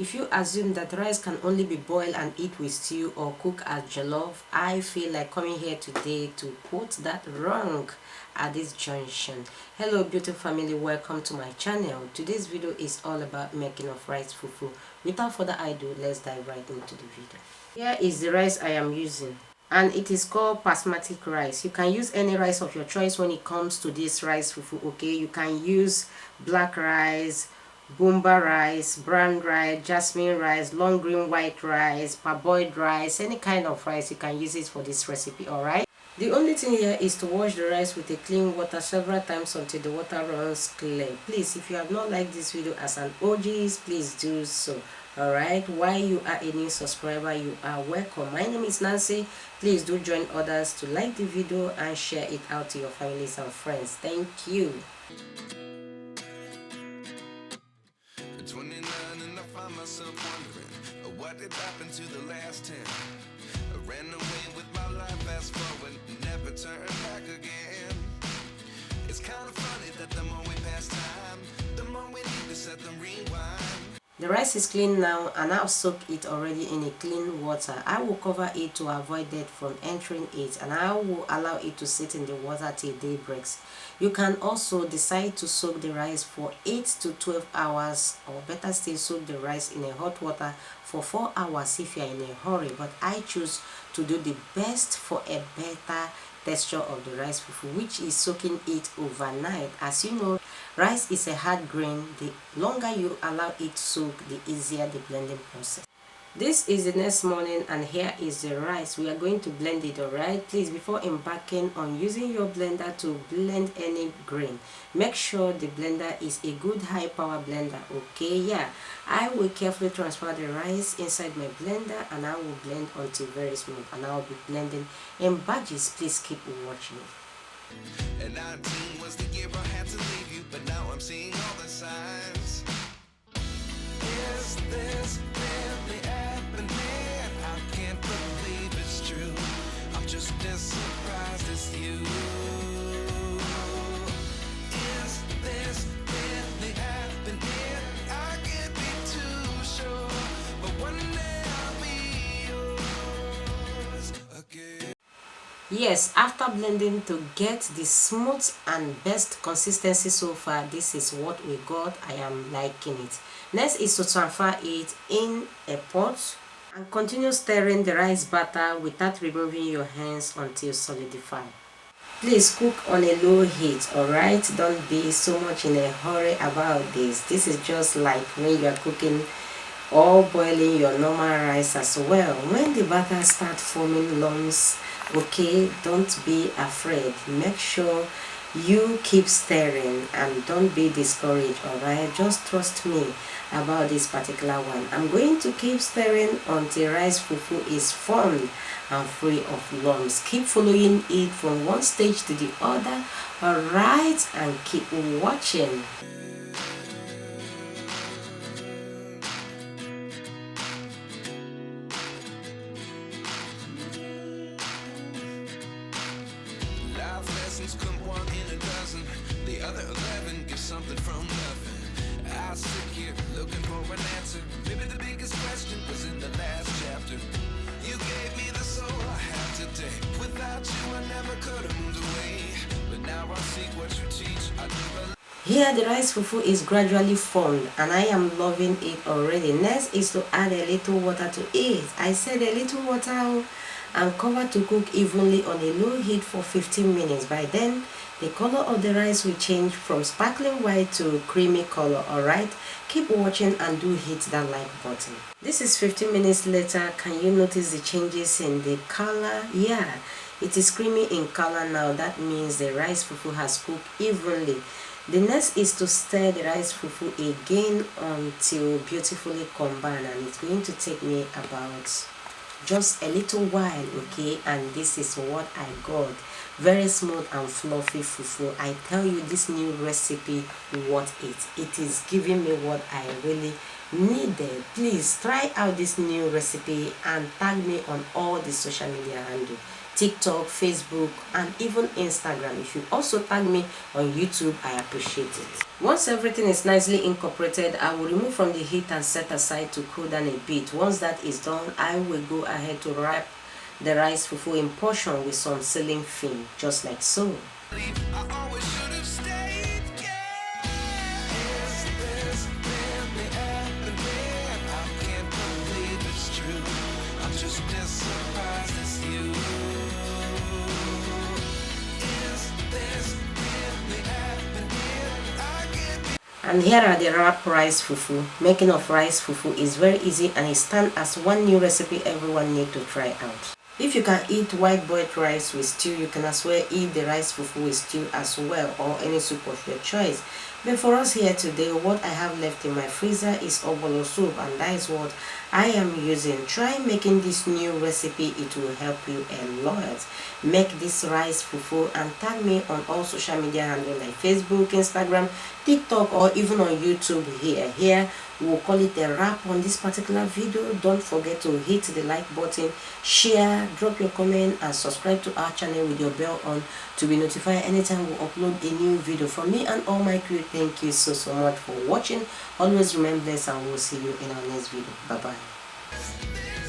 If you assume that rice can only be boiled and eat with stew or cook as jollof, I feel like coming here today to put that wrong at this junction. Hello beautiful family, welcome to my channel. Today's video is all about making of rice fufu. Without further ado, let's dive right into the video. Here is the rice I am using, and it is called basmati rice. You can use any rice of your choice when it comes to this rice fufu. Okay, you can use black rice, Bumba rice, brown rice, jasmine rice, long green white rice, parboiled rice, any kind of rice you can use it for this recipe. All right, the only thing here is to wash the rice with a clean water several times until the water runs clear. Please, if you have not liked this video as an OG, please do so. All right, while you are a new subscriber, you are welcome. My name is Nancy. Please do join others to like the video and share it out to your families and friends. Thank you. 29 and I find myself wondering what did happen to the last 10. I ran away with my life, fast forward, never turn back again. It's kind of funny that the more we pass time, the more we need to set the rewind. The rice is clean now, and I've soaked it already in a clean water. I will cover it to avoid dirt from entering it, and I will allow it to sit in the water till day breaks. You can also decide to soak the rice for 8 to 12 hours, or better still, soak the rice in a hot water for 4 hours if you are in a hurry. But I choose to do the best for a better texture of the rice fufu, which is soaking it overnight. As you know, rice is a hard grain. The longer you allow it to soak, the easier the blending process. This is the next morning, and here is the rice. We are going to blend it. All right, please, before embarking on using your blender to blend any grain, make sure the blender is a good high power blender. Okay, yeah, I will carefully transfer the rice inside my blender, and I will blend until very smooth, and I will be blending in batches. Please keep watching. And 19 was the year I had to leave you, but now I'm seeing all the signs. Is this really happening? I can't believe it's true. I'm just as surprised as you. Is this really happening? I can't be too sure, but one day I'll be yours again. Yes, after blending to get the smooth and best consistency so far, this is what we got. I am liking it. Next is to transfer it in a pot and continue stirring the rice batter without removing your hands until solidify. Please cook on a low heat. Alright, don't be so much in a hurry about this. This is just like when you are cooking or boiling your normal rice as well. When the batter starts forming lumps, okay, don't be afraid. Make sure you keep stirring and don't be discouraged. All right, just trust me about this particular one. I'm going to keep stirring until rice fufu is formed and free of lumps. Keep following it from one stage to the other. All right, and keep watching. Come one in a dozen, the other 11 get something from nothing. I sit here looking for an answer. Maybe the biggest question was in the last chapter. You gave me the soul I have today. Without you I never could have moved away, but now I see what you teach. I do. Here the rice fufu is gradually formed, and I am loving it already. Next is to add a little water to it. I said a little water, and cover to cook evenly on a low heat for 15 minutes. By then, the color of the rice will change from sparkling white to creamy color. Alright, keep watching and do hit that like button. This is 15 minutes later. Can you notice the changes in the color? Yeah, it is creamy in color now. That means the rice fufu has cooked evenly. The next is to stir the rice fufu again until beautifully combined, and it's going to take me about just a little while. Okay, and this is what I got. Very smooth and fluffy fufu. I tell you, this new recipe worth it. It is giving me what I really needed. Please try out this new recipe and tag me on all the social media handles. TikTok, Facebook, and even Instagram. If you also tag me on YouTube, I appreciate it. Once everything is nicely incorporated, I will remove from the heat and set aside to cool down a bit. Once that is done, I will go ahead to wrap the rice fufu in portion with some ceiling film, just like so. I always should have stayed. Is this really happening? I can't believe it's true. I'm just as surprised as you. Is this really happening? I can't. And here are the wrap rice fufu. Making of rice fufu is very easy and it stands as one new recipe everyone need to try out. If you can eat white boiled rice with stew, you can as well eat the rice fufu with stew as well, or any soup of your choice. But for us here today, what I have left in my freezer is obolo soup, and that is what I am using. Try making this new recipe, it will help you a lot. Make this rice fufu and tag me on all social media handles like Facebook, Instagram, TikTok, or even on YouTube here. Here we'll call it a wrap on this particular video. Don't forget to hit the like button, share, drop your comment, and subscribe to our channel with your bell on to be notified anytime we upload a new video. From me and all my crew, thank you so much for watching. Always remain blessed, and we'll see you in our next video. Bye bye.